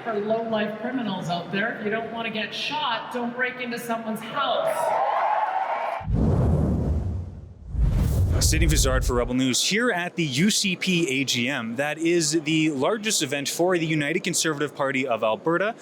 for low-life criminals out there. If you don't want to get shot, don't break into someone's house. Sydney Fizzard for Rebel News here at the UCP AGM. That is the largest event for the United Conservative Party of Alberta.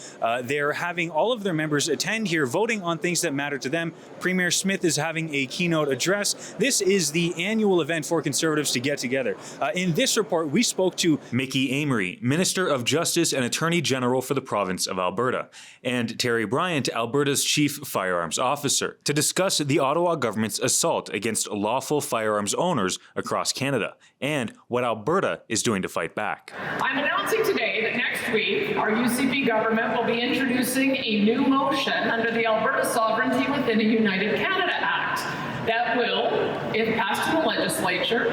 They're having all of their members attend here, voting on things that matter to them. Premier Smith is having a keynote address. This is the annual event for Conservatives to get together. In this report, we spoke to Mickey Amery, Minister of Justice and Attorney General for the province of Alberta, and Teri Bryant, Alberta's Chief Firearms Officer, to discuss the Ottawa government's assault against lawful firearms owners across Canada and what Alberta is doing to fight back. I'm announcing today that next week our UCP government will be introducing a new motion under the Alberta Sovereignty Within a United Canada Act that will, if passed in the legislature,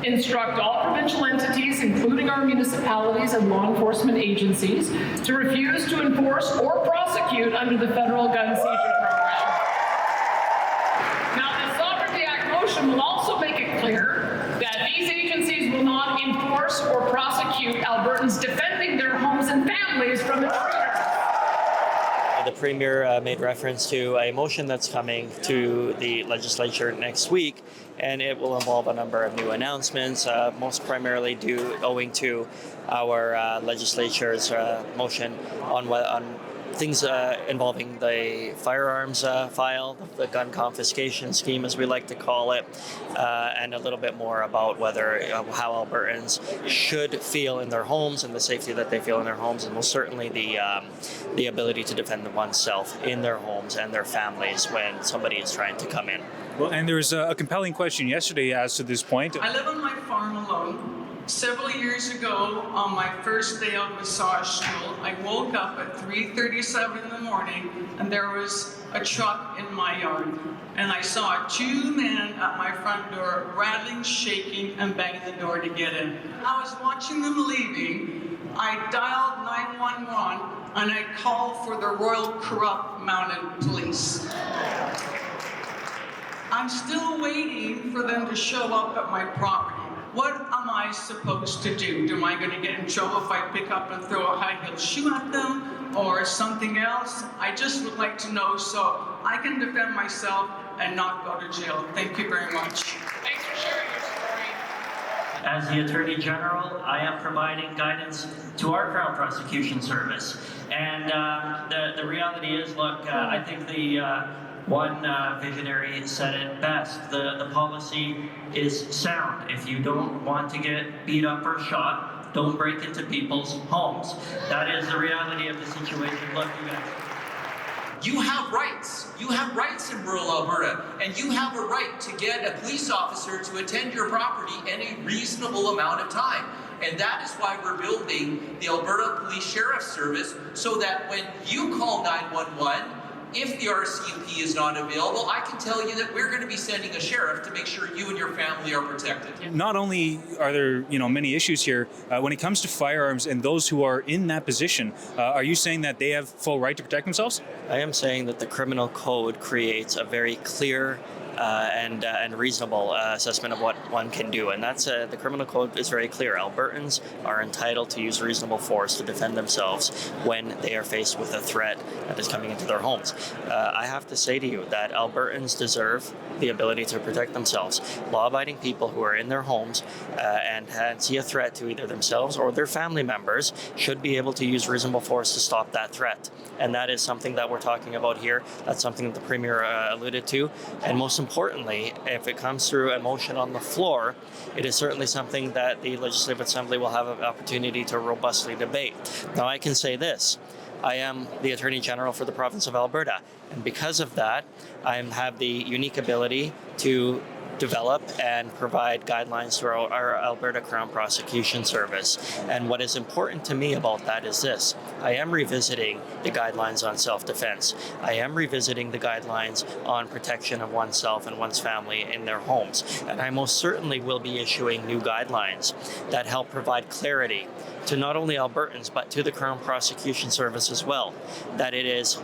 instruct all provincial entities, including our municipalities and law enforcement agencies, to refuse to enforce or prosecute under the federal gun seizure program. Now, the Sovereignty Act motion will also make it clear that these agencies will not enforce or prosecute Albertans defending their homes and families from intruders. The Premier made reference to a motion that's coming to the legislature next week, and it will involve a number of new announcements, most primarily owing to our legislature's motion on things involving the firearms file, the gun confiscation scheme, as we like to call it, and a little bit more about whether how Albertans should feel in their homes and the safety that they feel in their homes, and most certainly the ability to defend oneself in their homes and their families when somebody is trying to come in. Well, and there was a compelling question yesterday as to this point. I live on my farm alone. Several years ago, on my first day of massage school, I woke up at 3:37 in the morning and there was a truck in my yard. And I saw two men at my front door rattling, shaking, and banging the door to get in. I was watching them leaving. I dialed 911 and I called for the Royal Corrupt Mounted Police. I'm still waiting for them to show up at my property. What am I supposed to do? Am I going to get in trouble if I pick up and throw a high-heel shoe at them or something else? I just would like to know so I can defend myself and not go to jail. Thank you very much. Thanks for sharing your story. As the Attorney General, I am providing guidance to our Crown Prosecution Service. And the reality is, look, I think one visionary said it best. The policy is sound. If you don't want to get beat up or shot, don't break into people's homes. That is the reality of the situation. Look, you guys. You have rights. You have rights in rural Alberta, and you have a right to get a police officer to attend your property in a reasonable amount of time. And that is why we're building the Alberta Police Sheriff Service, so that when you call 911, if the RCMP is not available, I can tell you that we're going to be sending a sheriff to make sure you and your family are protected. Not only are there, many issues here, when it comes to firearms and those who are in that position, are you saying that they have full right to protect themselves? I am saying that the criminal code creates a very clear and reasonable assessment of what one can do, and that's the criminal code is very clear. Albertans are entitled to use reasonable force to defend themselves when they are faced with a threat that is coming into their homes. I have to say to you that Albertans deserve the ability to protect themselves. Law-abiding people who are in their homes and see a threat to either themselves or their family members should be able to use reasonable force to stop that threat. And that is something that we're talking about here. That's something that the Premier alluded to. And most importantly, if it comes through a motion on the floor, it is certainly something that the Legislative Assembly will have an opportunity to robustly debate. Now, I can say this. I am the Attorney General for the province of Alberta. And because of that, I have the unique ability to develop and provide guidelines to our Alberta Crown Prosecution Service. And what is important to me about that is this. I am revisiting the guidelines on self-defense. I am revisiting the guidelines on protection of oneself and one's family in their homes. And I most certainly will be issuing new guidelines that help provide clarity to not only Albertans, but to the Crown Prosecution Service as well, that it is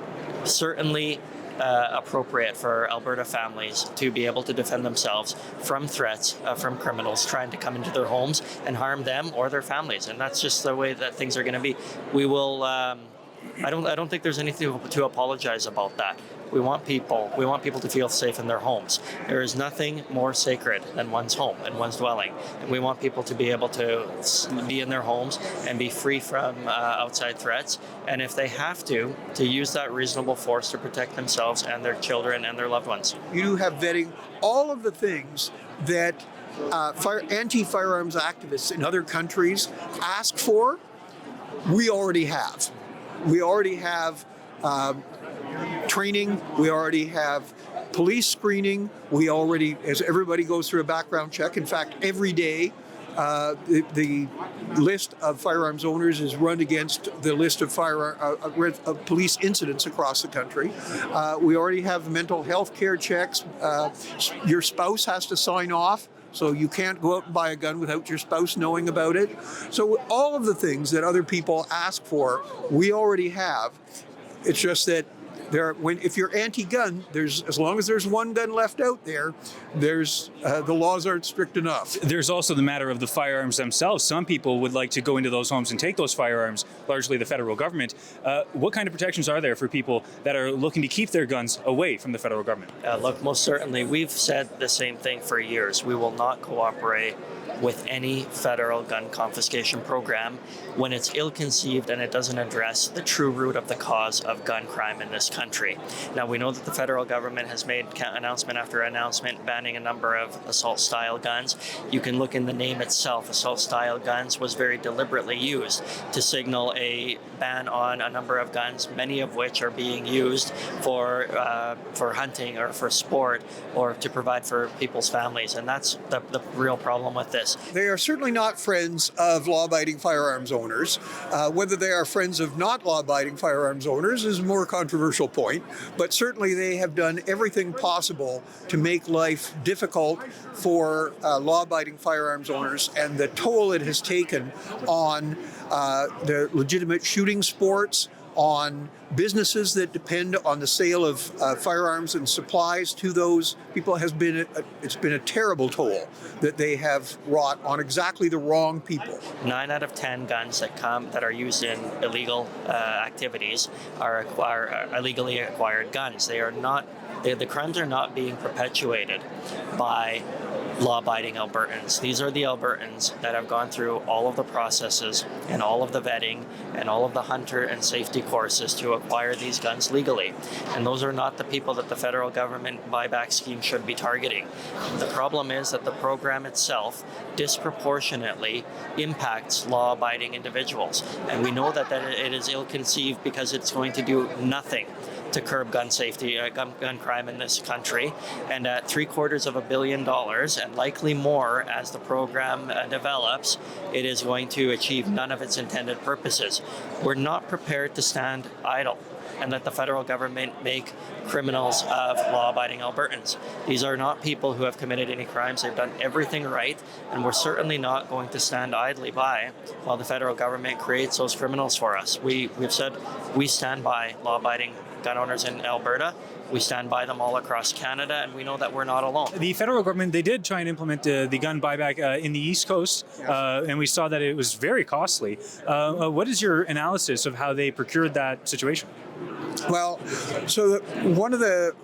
certainly appropriate for Alberta families to be able to defend themselves from threats from criminals trying to come into their homes and harm them or their families. And that's just the way that things are going to be. We will. I don't think there's anything to apologize about that. We want people to feel safe in their homes. There is nothing more sacred than one's home and one's dwelling. And we want people to be able to be in their homes and be free from outside threats. And if they have to use that reasonable force to protect themselves and their children and their loved ones. You have vetting all of the things that anti-firearms activists in other countries ask for. We already have. We already have training. We already have police screening. We already, as everybody goes through a background check. In fact, every day, the list of firearms owners is run against the list of police incidents across the country. We already have mental health care checks. Your spouse has to sign off. So you can't go out and buy a gun without your spouse knowing about it. So all of the things that other people ask for, we already have. It's just that if you're anti-gun, as long as there's one gun left out there, the laws aren't strict enough. There's also the matter of the firearms themselves. Some people would like to go into those homes and take those firearms, largely the federal government. What kind of protections are there for people that are looking to keep their guns away from the federal government? Look, most certainly, we've said the same thing for years. We will not cooperate with any federal gun confiscation program when it's ill-conceived and it doesn't address the true root of the cause of gun crime in this country. Now, we know that the federal government has made announcement after announcement banning a number of assault-style guns. You can look in the name itself. Assault-style guns was very deliberately used to signal a ban on a number of guns, many of which are being used for hunting or for sport or to provide for people's families. And that's the real problem with this. They are certainly not friends of law-abiding firearms owners. Whether they are friends of not law-abiding firearms owners is a more controversial point, but certainly they have done everything possible to make life difficult for law-abiding firearms owners, and the toll it has taken on the legitimate shooting sports, on businesses that depend on the sale of firearms and supplies to those people it's been a terrible toll that they have wrought on exactly the wrong people. 9 out of 10 guns that are used in illegal activities are illegally acquired guns. The crimes are not being perpetuated by law-abiding Albertans. These are the Albertans that have gone through all of the processes and all of the vetting and all of the hunter and safety courses to acquire these guns legally. And those are not the people that the federal government buyback scheme should be targeting. The problem is that the program itself disproportionately impacts law-abiding individuals. And we know that it is ill-conceived because it's going to do nothing to curb gun safety, gun crime in this country. And at $750 million, and likely more as the program develops, it is going to achieve none of its intended purposes. We're not prepared to stand idle and let the federal government make criminals of law-abiding Albertans. These are not people who have committed any crimes. They've done everything right, and we're certainly not going to stand idly by while the federal government creates those criminals for us. We've said we stand by law-abiding gun owners in Alberta. We stand by them all across Canada, and we know that we're not alone. The federal government, they did try and implement the gun buyback in the East Coast, and we saw that it was very costly. What is your analysis of how they procured that situation? Well, so one of the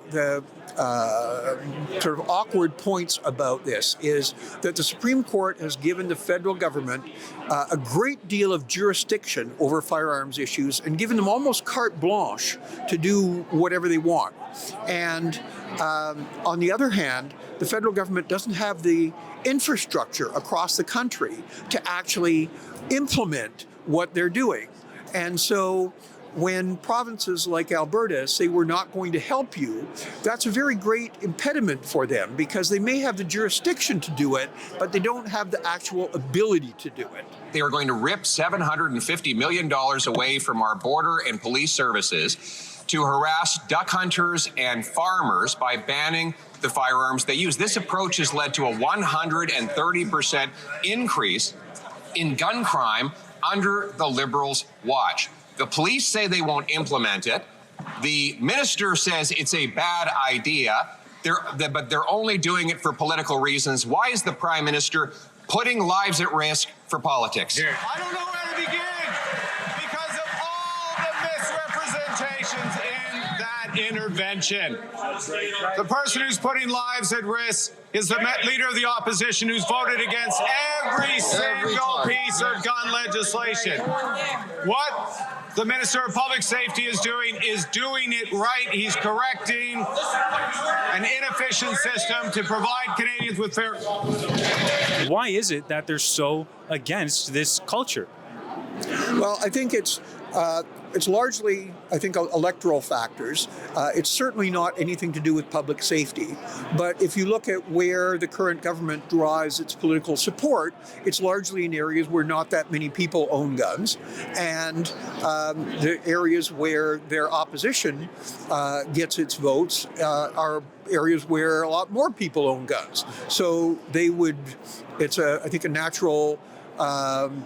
sort of awkward points about this is that the Supreme Court has given the federal government a great deal of jurisdiction over firearms issues and given them almost carte blanche to do whatever they want. And on the other hand, the federal government doesn't have the infrastructure across the country to actually implement what they're doing. And so when provinces like Alberta say we're not going to help you, that's a very great impediment for them because they may have the jurisdiction to do it, but they don't have the actual ability to do it. They are going to rip $750 million away from our border and police services to harass duck hunters and farmers by banning the firearms they use. This approach has led to a 130% increase in gun crime under the Liberals' watch. The police say they won't implement it. The minister says it's a bad idea, but they're only doing it for political reasons. Why is the Prime Minister putting lives at risk for politics? I don't know where to begin because of all the misrepresentations in that intervention. The person who's putting lives at risk is the leader of the opposition who's voted against every single piece of gun legislation. What the Minister of Public Safety is doing it right. He's correcting an inefficient system to provide Canadians with fair. Why is it that they're so against this culture? Well, I think it's largely, electoral factors. It's certainly not anything to do with public safety. But if you look at where the current government derives its political support, it's largely in areas where not that many people own guns. And the areas where their opposition gets its votes are areas where a lot more people own guns. So it's a natural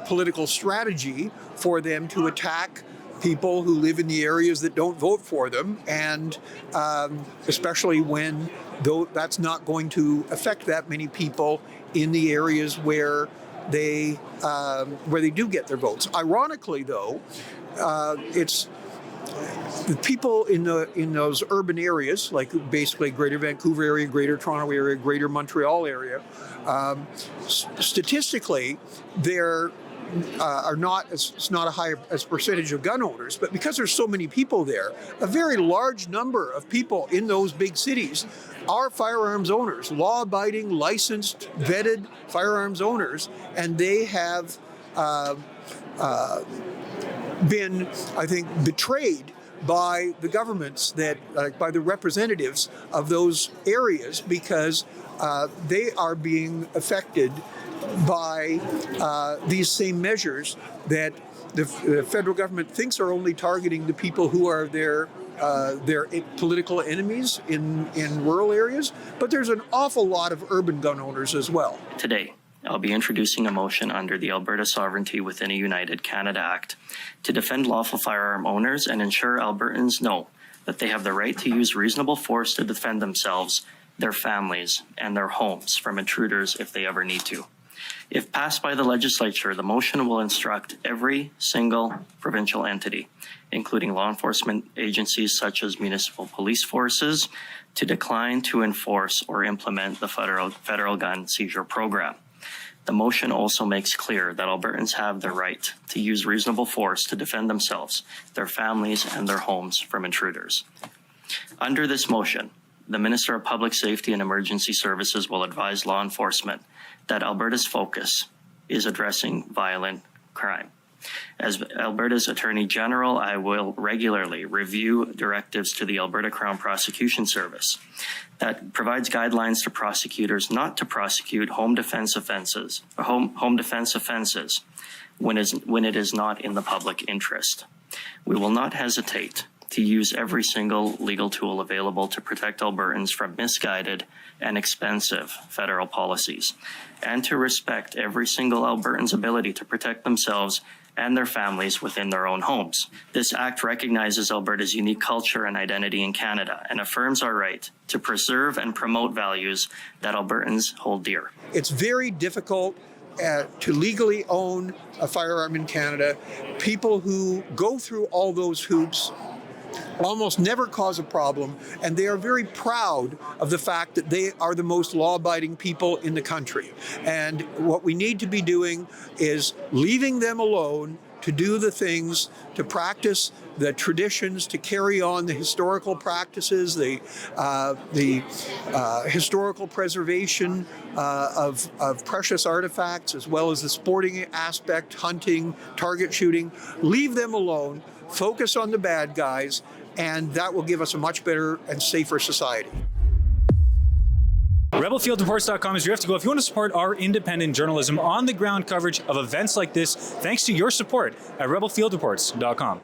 political strategy for them to attack people who live in the areas that don't vote for them, and especially when that's not going to affect that many people in the areas where they do get their votes. Ironically, though, it's the people in those urban areas, like basically Greater Vancouver area, Greater Toronto area, Greater Montreal area. Statistically, they're it's not a high as percentage of gun owners, but because there's so many people there, a very large number of people in those big cities are firearms owners, law-abiding, licensed, vetted firearms owners, and they have been, I think, betrayed by the governments by the representatives of those areas, because they are being affected by these same measures that the federal government thinks are only targeting the people who are their political enemies in rural areas, but there's an awful lot of urban gun owners as well. Today, I'll be introducing a motion under the Alberta Sovereignty Within a United Canada Act to defend lawful firearm owners and ensure Albertans know that they have the right to use reasonable force to defend themselves, their families, and their homes from intruders if they ever need to. If passed by the legislature, the motion will instruct every single provincial entity, including law enforcement agencies such as municipal police forces, to decline to enforce or implement the federal gun seizure program. The motion also makes clear that Albertans have the right to use reasonable force to defend themselves, their families, and their homes from intruders. Under this motion, the Minister of Public Safety and Emergency Services will advise law enforcement that Alberta's focus is addressing violent crime. As Alberta's Attorney General, I will regularly review directives to the Alberta Crown Prosecution Service that provides guidelines to prosecutors not to prosecute home defense offenses when it is not in the public interest. We will not hesitate to use every single legal tool available to protect Albertans from misguided and expensive federal policies, and to respect every single Albertan's ability to protect themselves and their families within their own homes. This act recognizes Alberta's unique culture and identity in Canada and affirms our right to preserve and promote values that Albertans hold dear. It's very difficult to legally own a firearm in Canada. People who go through all those hoops almost never cause a problem, and they are very proud of the fact that they are the most law-abiding people in the country. And what we need to be doing is leaving them alone to do the things, to practice the traditions, to carry on the historical practices, the historical preservation of precious artifacts, as well as the sporting aspect, hunting, target shooting. Leave them alone, focus on the bad guys, and that will give us a much better and safer society. RebelFieldReports.com is where you have to go if you want to support our independent journalism, on-the-ground coverage of events like this, thanks to your support at RebelFieldReports.com.